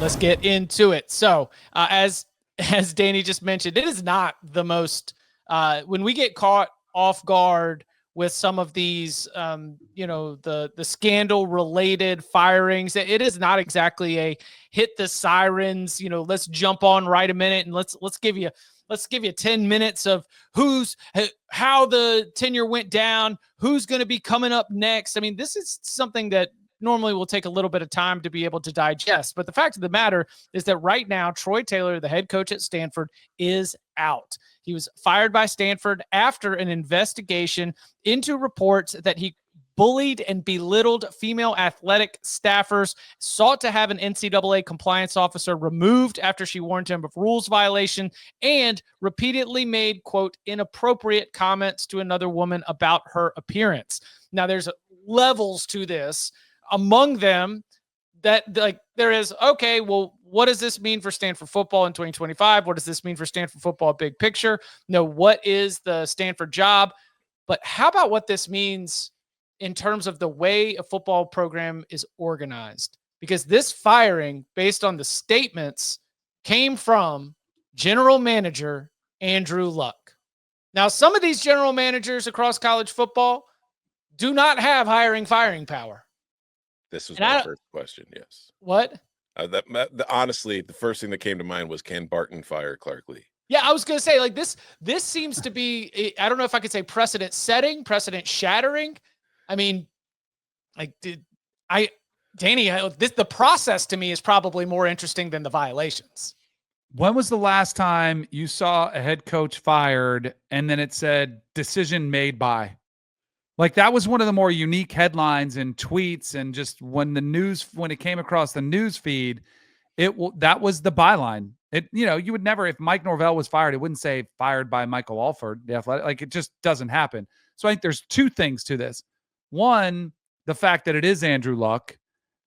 Let's get into it. So, as Danny just mentioned, it is not the most when we get caught off guard with some of these, the scandal related firings. It is not exactly a hit the sirens. Let's jump on right a minute and let's give you 10 minutes of how the tenure went down, who's going to be coming up next. I mean, this is something that normally will take a little bit of time to be able to digest. But the fact of the matter is that right now, Troy Taylor, the head coach at Stanford, is out. He was fired by Stanford after an investigation into reports that he bullied and belittled female athletic staffers, sought to have an NCAA compliance officer removed after she warned him of rules violation, and repeatedly made, quote, inappropriate comments to another woman about her appearance. Now, there's levels to this. Among them, that there is, okay, well, what does this mean for Stanford football in 2025? What does this mean for Stanford football big picture? What is the Stanford job? But how about what this means in terms of the way a football program is organized? Because this firing, based on the statements, came from general manager Andrew Luck. Now, some of these general managers across college football do not have firing power. This was my first question. Yes. What? Honestly, the first thing that came to mind was, can Barton fire Clark Lee? Yeah, I was going to say, this seems to be, I don't know if I could say precedent setting, precedent shattering. I mean, Danny, the process to me is probably more interesting than the violations. When was the last time you saw a head coach fired and then it said decision made by? That was one of the more unique headlines and tweets, and just when it came across the news feed, that was the byline. You would never, if Mike Norvell was fired, it wouldn't say fired by Michael Alford, the athletic. It just doesn't happen. So I think there's two things to this. One, the fact that it is Andrew Luck,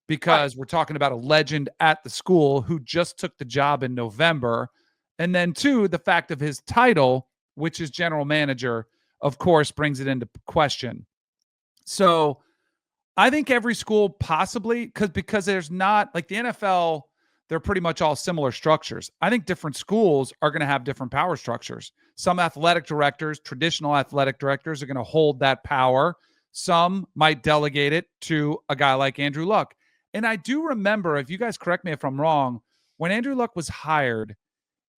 because we're talking about a legend at the school who just took the job in November. And then two, the fact of his title, which is general manager, of course, brings it into question. So I think every school possibly, because there's not, like the NFL, they're pretty much all similar structures. I think different schools are going to have different power structures. Some athletic directors, traditional athletic directors, are going to hold that power. Some might delegate it to a guy like Andrew Luck. And I do remember, if you guys correct me if I'm wrong, when Andrew Luck was hired,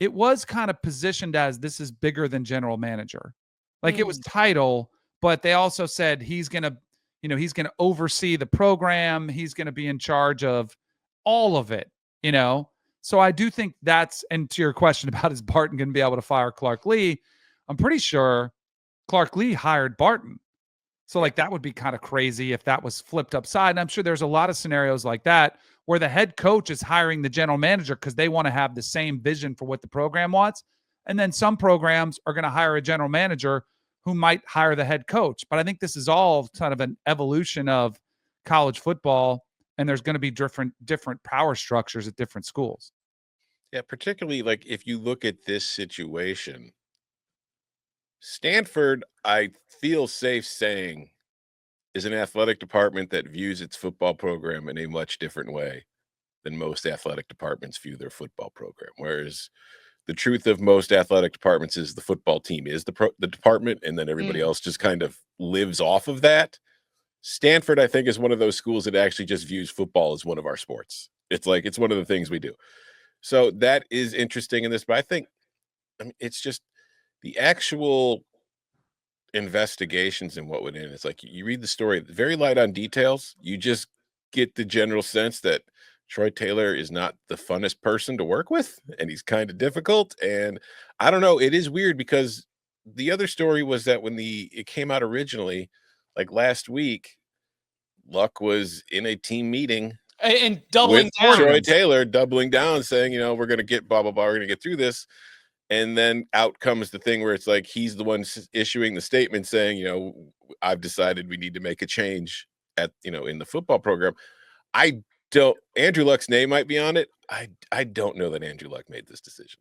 it was kind of positioned as this is bigger than general manager. It was title, but they also said he's going to oversee the program. He's going to be in charge of all of it, So I do think and to your question about is Barton going to be able to fire Clark Lee, I'm pretty sure Clark Lee hired Barton. So that would be kind of crazy if that was flipped upside. And I'm sure there's a lot of scenarios like that where the head coach is hiring the general manager because they want to have the same vision for what the program wants. And then some programs are going to hire a general manager who might hire the head coach. But I think this is all kind of an evolution of college football, and there's going to be different power structures at different schools. Yeah, particularly if you look at this situation, Stanford, I feel safe saying, is an athletic department that views its football program in a much different way than most athletic departments view their football program. Whereas the truth of most athletic departments is the football team is the department, and then everybody else just kind of lives off of that. Stanford, I think, is one of those schools that actually just views football as one of our sports. It's one of the things we do. So that is interesting in this, but it's just the actual investigations and what went in. It's you read the story, very light on details. You just get the general sense that Troy Taylor is not the funnest person to work with, and he's kind of difficult. And I don't know, it is weird because the other story was that when it came out originally, last week, Luck was in a team meeting and doubling down. Troy Taylor doubling down, saying, we're going to get blah, blah, blah. We're going to get through this. And then out comes the thing where it's he's the one issuing the statement saying, I've decided we need to make a change in the football program. Andrew Luck's name might be on it. I don't know that Andrew Luck made this decision.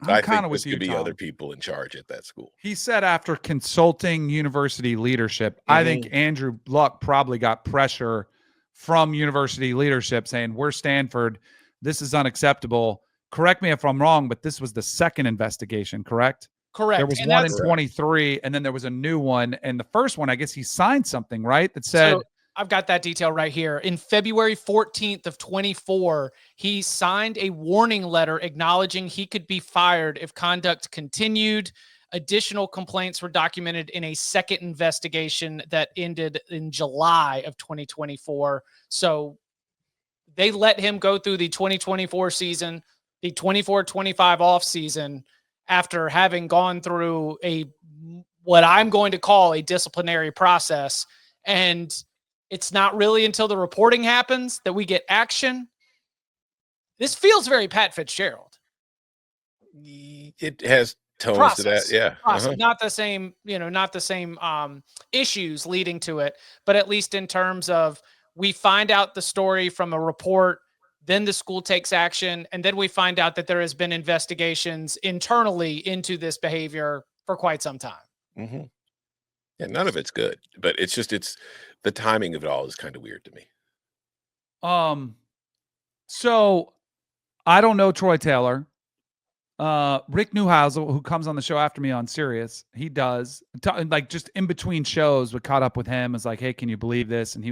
I think with you, could be Tom. other people in charge at that school. He said after consulting university leadership, I think Andrew Luck probably got pressure from university leadership saying, we're Stanford. this is unacceptable. Correct me if I'm wrong, but this was the second investigation, correct? Correct. There was And one in that's 23, and then there was a new one. And the first one, I guess he signed something, right? That said, so I've got that detail right here. In February 14th of 24, he signed a warning letter acknowledging he could be fired if conduct continued. Additional complaints were documented in a second investigation that ended in July of 2024. So they let him go through the 2024 season, the 24-25 off season, after having gone through what I'm going to call a disciplinary process. And it's not really until the reporting happens that we get action. This feels very Pat Fitzgerald. It has tones Process. to that. Yeah. Process. Not the same, not the same issues leading to it, but at least in terms of, we find out the story from a report, then the school takes action, and then we find out that there has been investigations internally into this behavior for quite some time. Mm-hmm. Yeah, none of it's good, but it's the timing of it all is kind of weird to me. So I don't know Troy Taylor. Rick Neuhausel, who comes on the show after me on Sirius, he does, like, just in between shows, we caught up with him. Is like, hey, can you believe this? And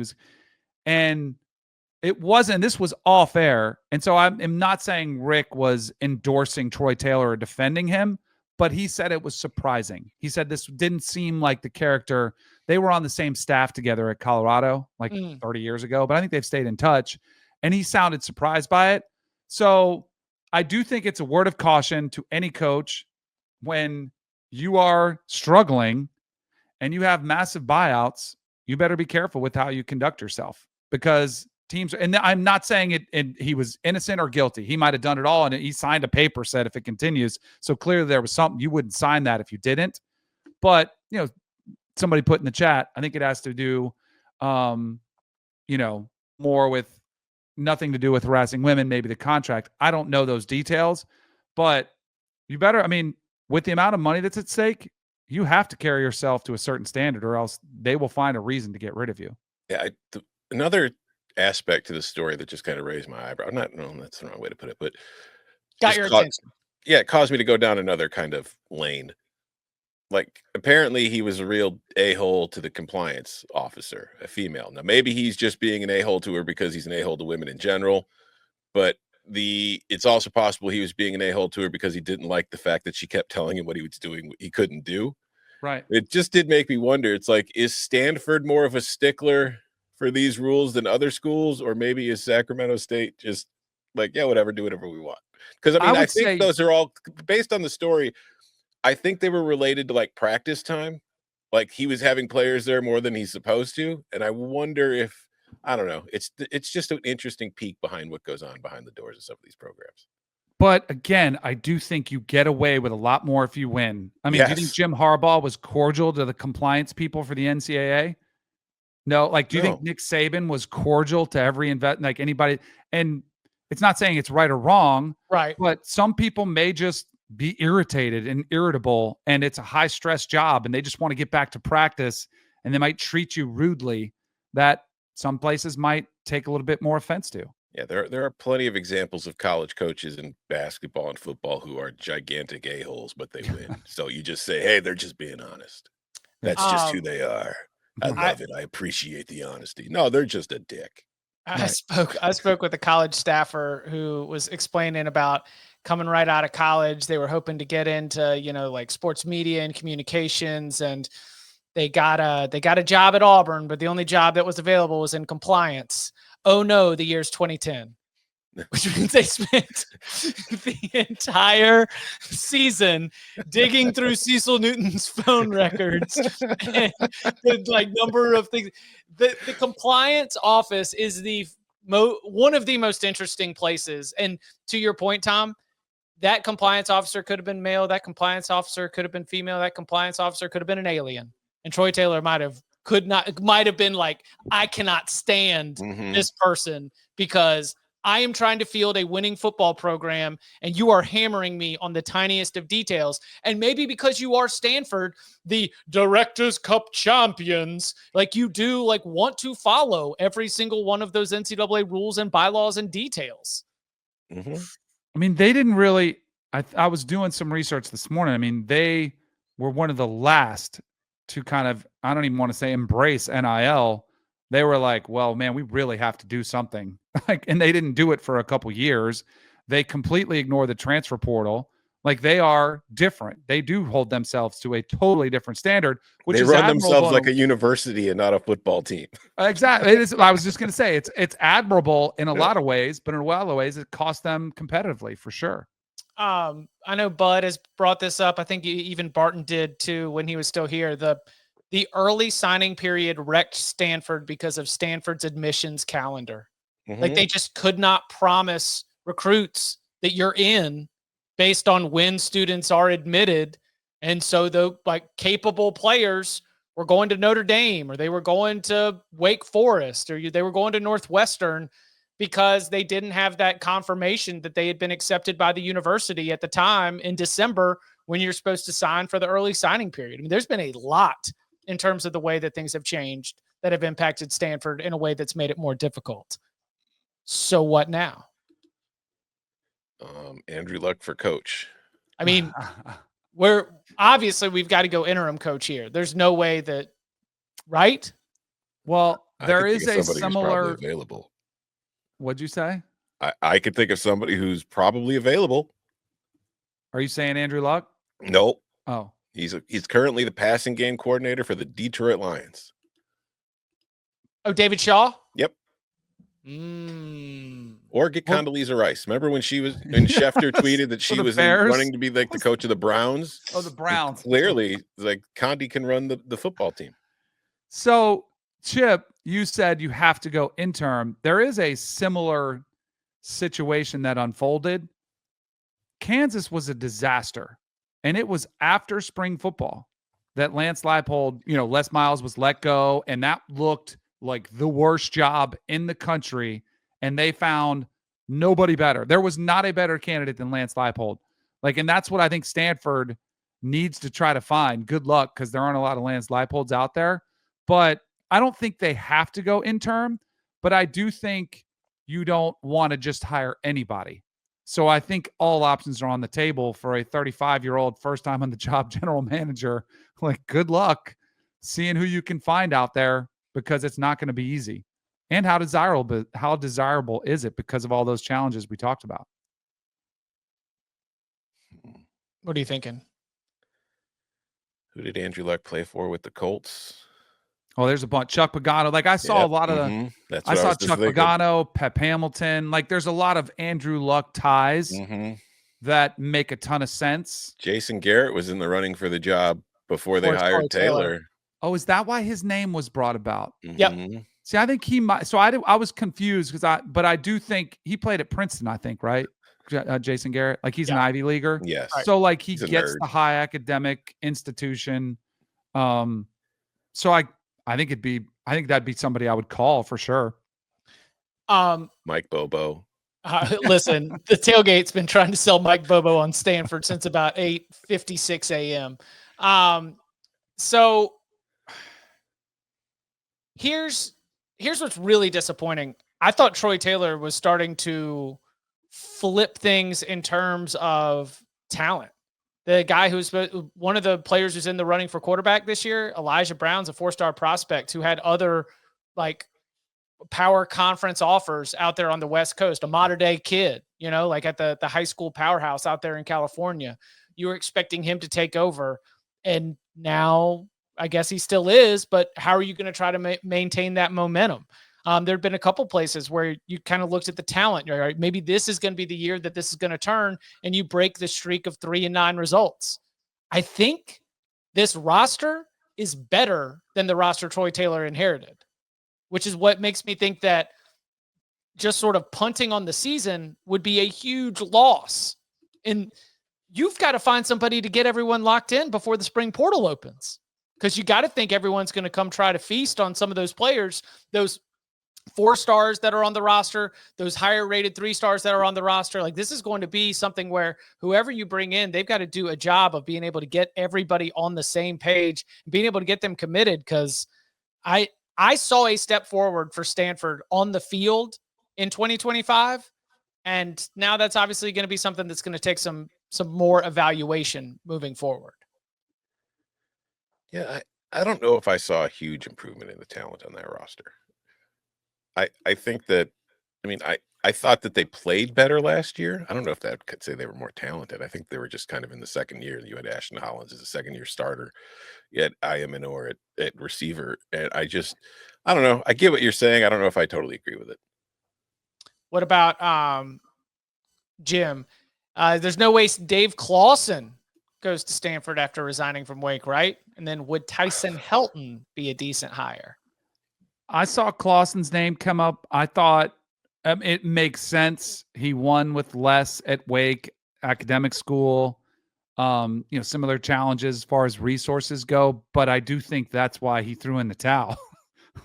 this was off air. And so I'm not saying Rick was endorsing Troy Taylor or defending him, but he said it was surprising. He said this didn't seem like the character. They were on the same staff together at Colorado like 30 years ago, but I think they've stayed in touch, and he sounded surprised by it. So I do think it's a word of caution to any coach when you are struggling and you have massive buyouts. You better be careful with how you conduct yourself, because teams, and I'm not saying he was innocent or guilty. He might have done it all, and he signed a paper said if it continues. So clearly there was something. You wouldn't sign that if you didn't. But, somebody put in the chat, I think it has to do, more with nothing to do with harassing women, maybe the contract. I don't know those details, but you better, with the amount of money that's at stake, you have to carry yourself to a certain standard, or else they will find a reason to get rid of you. Yeah. Another aspect to the story that just kind of raised my eyebrow. No, that's the wrong way to put it, but Got your attention. Yeah, it caused me to go down another kind of lane. Like, apparently he was a real a-hole to the compliance officer, a female. Now, maybe he's just being an a-hole to her because he's an a-hole to women in general, but it's also possible he was being an a-hole to her because he didn't like the fact that she kept telling him what he was doing he couldn't do. Right. It just did make me wonder. It's like, is Stanford more of a stickler for these rules than other schools, or maybe is Sacramento State just like, yeah, whatever, do whatever we want? Because I think those are all based on the story. I think they were related to like practice time. Like, he was having players there more than he's supposed to. And I wonder if, I don't know, it's just an interesting peek behind what goes on behind the doors of some of these programs. But again, I do think you get away with a lot more if you win. Do you think Jim Harbaugh was cordial to the compliance people for the NCAA? No. Do you think Nick Saban was cordial to every anybody? And it's not saying it's right or wrong, right? But some people may just be irritated and irritable, and it's a high stress job, and they just want to get back to practice, and they might treat you rudely that some places might take a little bit more offense to. Yeah, there are plenty of examples of college coaches in basketball and football who are gigantic a-holes, but they win. So you just say, hey, they're just being honest. That's just who they are. I love it. I appreciate the honesty. No, they're just a dick. I spoke with a college staffer who was explaining about coming right out of college. They were hoping to get into, like sports media and communications, and they got a job at Auburn, but the only job that was available was in compliance. Oh no, the year's 2010, which means they spent the entire season digging through Cecil Newton's phone records and the number of things. The compliance office is one of the most interesting places. And to your point, Tom, that compliance officer could have been male. That compliance officer could have been female. That compliance officer could have been an alien. And Troy Taylor might have been like, I cannot stand this person because I am trying to field a winning football program and you are hammering me on the tiniest of details. And maybe because you are Stanford, the Directors Cup champions, you want to follow every single one of those NCAA rules and bylaws and details. Mm-hmm. I mean, they didn't really. I was doing some research this morning. I mean, they were one of the last to kind of, I don't even want to say embrace NIL. They were like, well, man, we really have to do something. And they didn't do it for a couple years. They completely ignore the transfer portal. Like, they are different. They do hold themselves to a totally different standard, which They is run admirable themselves in like a university and not a football team. Exactly. It is. I was just going to say it's admirable in a lot of ways, but in a lot of ways, it cost them competitively for sure. I know Bud has brought this up. I think even Barton did too when he was still here. The early signing period wrecked Stanford because of Stanford's admissions calendar. Mm-hmm. Like, they just could not promise recruits that you're in based on when students are admitted. And so the capable players were going to Notre Dame, or they were going to Wake Forest, or they were going to Northwestern, because they didn't have that confirmation that they had been accepted by the university at the time in December when you're supposed to sign for the early signing period. I mean, there's been a lot in terms of the way that things have changed that have impacted Stanford in a way that's made it more difficult. So what now? Andrew Luck for coach. I mean, we've got to go interim coach here. There's no way that, right? Well, there is a somebody similar. Who's available. What'd you say? I could think of somebody who's probably available. Are you saying Andrew Luck? Nope. Oh, he's currently the passing game coordinator for the Detroit Lions. Oh, David Shaw? Yep. Or get Condoleezza Rice. Remember when Schefter tweeted that she was running to be like the coach of the Browns? Oh, the Browns. Clearly, like, Condi can run the football team. So, Chip, you said you have to go interim. There is a similar situation that unfolded. Kansas was a disaster, and it was after spring football that Lance Leipold, Les Miles was let go, and that looked like the worst job in the country, and they found nobody better. There was not a better candidate than Lance Leipold. And that's what I think Stanford needs to try to find. Good luck, because there aren't a lot of Lance Leipolds out there. But I don't think they have to go interim, but I do think you don't want to just hire anybody. So I think all options are on the table for a 35-year-old first time on the job general manager. Good luck seeing who you can find out there, because it's not going to be easy. And how desirable is it because of all those challenges we talked about? What are you thinking? Who did Andrew Luck play for with the Colts? Oh, there's a bunch. Chuck Pagano. I saw a lot of the. I saw Chuck Pagano, Pep Hamilton. There's a lot of Andrew Luck ties that make a ton of sense. Jason Garrett was in the running for the job before they hired Taylor. Oh, is that why his name was brought about? Yep. See, I think he might. So I was confused but I do think he played at Princeton. I think, right? Jason Garrett, he's an Ivy Leaguer. Yes. So he gets the high academic institution. So I think that'd be somebody I would call for sure. Mike Bobo. Listen, the tailgate's been trying to sell Mike Bobo on Stanford since about 8:56 a.m. So here's what's really disappointing. I thought Troy Taylor was starting to flip things in terms of talent. The guy who's one of the players who's in the running for quarterback this year, Elijah Brown's a 4-star prospect who had other power conference offers out there on the West Coast, a modern day kid, at the high school powerhouse out there in California. You were expecting him to take over, and now I guess he still is, but how are you going to try to maintain that momentum? There have been a couple places where you kind of looked at the talent. You're like, maybe this is going to be the year that this is going to turn, and you break the streak of 3-9 results. I think this roster is better than the roster Troy Taylor inherited, which is what makes me think that just sort of punting on the season would be a huge loss. And you've got to find somebody to get everyone locked in before the spring portal opens, because you got to think everyone's going to come try to feast on some of those players, those 4 stars that are on the roster, those higher rated 3 stars that are on the roster. This is going to be something where whoever you bring in, they've got to do a job of being able to get everybody on the same page, being able to get them committed. Because I saw a step forward for Stanford on the field in 2025 And now that's obviously going to be something that's going to take some more evaluation moving forward. Yeah, I don't know if I saw a huge improvement in the talent on that roster. I think that, I mean, I thought that they played better last year. I don't know if that could say they were more talented. I think they were just kind of in the second year. You had Ashton Hollins as a second-year starter. You had Ayamanor at receiver. And I don't know. I get what you're saying. I don't know if I totally agree with it. What about Jim? There's no way Dave Clawson goes to Stanford after resigning from Wake, right? And then would Tyson Helton be a decent hire? I saw Clawson's name come up. I thought it makes sense. He won with less at Wake academic school. Similar challenges as far as resources go, but I do think that's why he threw in the towel.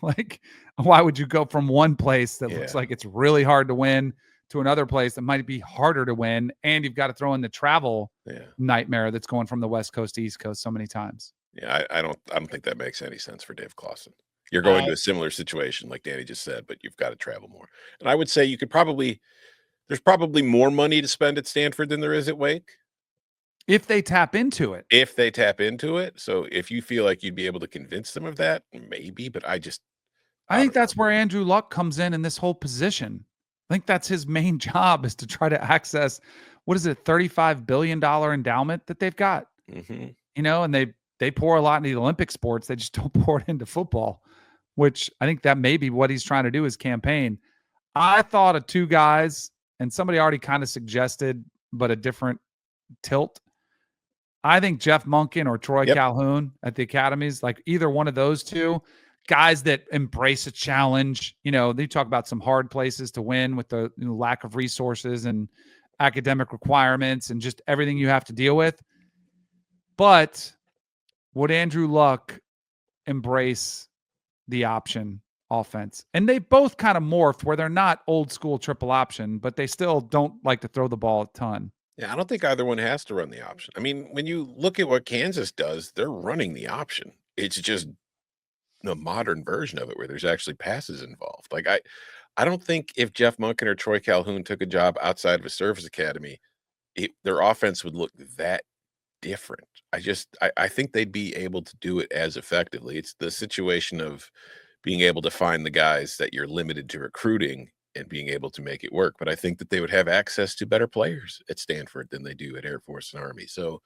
Like, why would you go from one place that looks like it's really hard to win to another place that might be harder to win, and you've got to throw in the travel nightmare that's going from the West Coast to East Coast so many times. Yeah, I don't think that makes any sense for Dave Clawson. You're going to a similar situation, like Danny just said, but you've got to travel more. And I would say there's probably more money to spend at Stanford than there is at Wake. If they tap into it. So if you feel like you'd be able to convince them of that, maybe, but I think that's where Andrew Luck comes in this whole position. I think that's his main job, is to try to access, what is it, $35 billion endowment that they've got. Mm-hmm. And they pour a lot into the Olympic sports. They just don't pour it into football, which I think that may be what he's trying to do, his campaign. I thought of two guys, and somebody already kind of suggested, but a different tilt. I think Jeff Monken or Troy Calhoun at the academies, like either one of those two guys that embrace a challenge. They talk about some hard places to win with the lack of resources and academic requirements and just everything you have to deal with. But would Andrew Luck embrace the option offense? And they both kind of morphed where they're not old school triple option, but they still don't like to throw the ball a ton. Yeah, I don't think either one has to run the option. I mean, when you look at what Kansas does, they're running the option. It's just the modern version of it where there's actually passes involved. Like I don't think if Jeff Monken or Troy Calhoun took a job outside of a service academy, their offense would look that different. I think they'd be able to do it as effectively. It's the situation of being able to find the guys that you're limited to recruiting and being able to make it work. But I think that they would have access to better players at Stanford than they do at Air Force and Army. So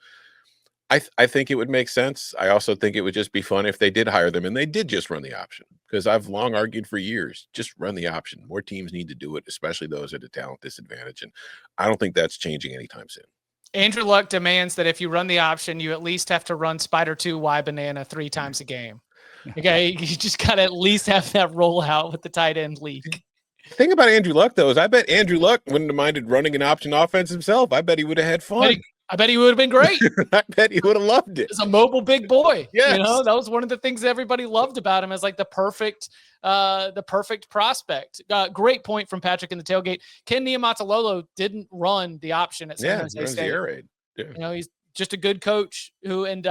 I think it would make sense. I also think it would just be fun if they did hire them and they did just run the option, because I've long argued for years, just run the option. More teams need to do it, especially those at a talent disadvantage. And I don't think that's changing anytime soon. Andrew Luck demands that if you run the option, you at least have to run Spider 2 Y Banana 3 times a game. Okay, you just got to at least have that rollout with the tight end leak. The thing about Andrew Luck, though, is I bet Andrew Luck wouldn't have minded running an option offense himself. I bet he would have had fun. I bet he would have been great. I bet he would have loved it. He's a mobile big boy. Yes. That was one of the things everybody loved about him, as like the perfect prospect. Great point from Patrick in the tailgate. Ken Niumatalolo didn't run the option at San Jose State. Air raid. Yeah. He's just a good coach who an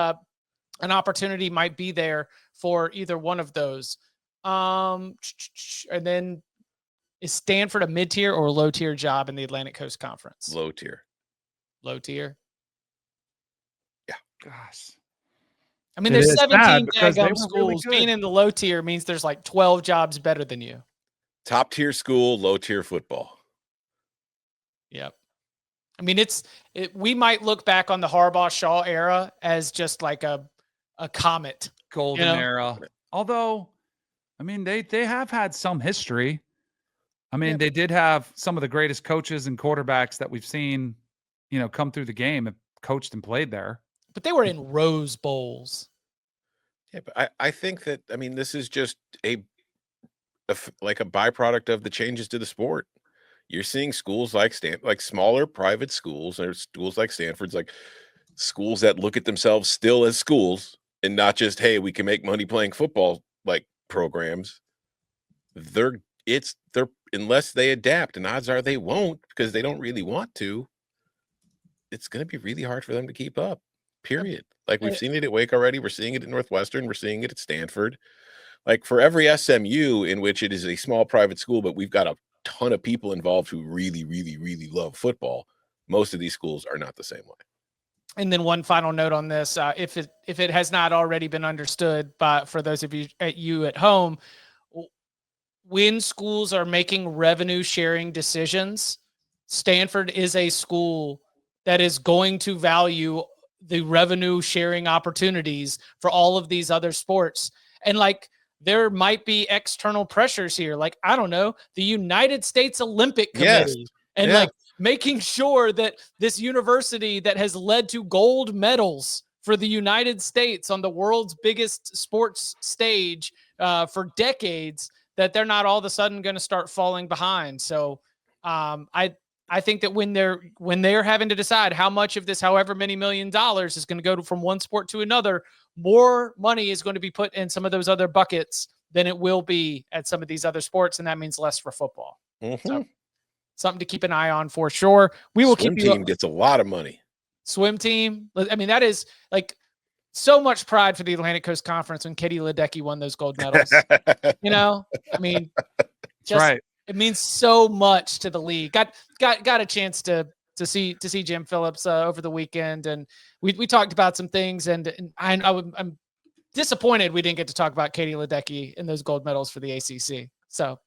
opportunity might be there for either one of those. And then is Stanford a mid-tier or a low-tier job in the Atlantic Coast Conference? Low tier. Low tier. Yeah. Gosh. I mean, there's 17 schools. Really being in the low tier means there's like 12 jobs better than you. Top tier school, low tier football. Yep. I mean, we might look back on the Harbaugh-Shaw era as just like a comet. Golden era. Although, I mean, they have had some history. I mean, they did have some of the greatest coaches and quarterbacks that we've seen, come through the game and coached and played there. But they were in Rose Bowls. Yeah, but I think that, I mean, this is just like a byproduct of the changes to the sport. You're seeing schools like smaller private schools, or schools like Stanford's, like schools that look at themselves still as schools and not just, hey, we can make money playing football, like programs. They're unless they adapt, and odds are they won't, because they don't really want to. It's going to be really hard for them to keep up. Period. Like, we've seen it at Wake already. We're seeing it at Northwestern. We're seeing it at Stanford. Like, for every SMU in which it is a small private school, but we've got a ton of people involved who really, really, really love football. Most of these schools are not the same way. And then one final note on this, if it has not already been understood for those of you at home, when schools are making revenue sharing decisions, Stanford is a school that is going to value the revenue sharing opportunities for all of these other sports. And like, there might be external pressures here. Like, I don't know, the United States Olympic Committee, and like making sure that this university that has led to gold medals for the United States on the world's biggest sports stage for decades, that they're not all of a sudden going to start falling behind. So I think that when they're having to decide how much of this, however many $1 million is going to go from one sport to another, more money is going to be put in some of those other buckets than it will be at some of these other sports. And that means less for football. So, something to keep an eye on for sure. We will Swim keep you team gets a lot of money. Swim team. I mean, that is like so much pride for the Atlantic Coast Conference when Katie Ledecky won those gold medals. I mean, just, right. It means so much to the league. Got a chance to see Jim Phillips over the weekend, and we talked about some things, and I'm disappointed we didn't get to talk about Katie Ledecky and those gold medals for the ACC. So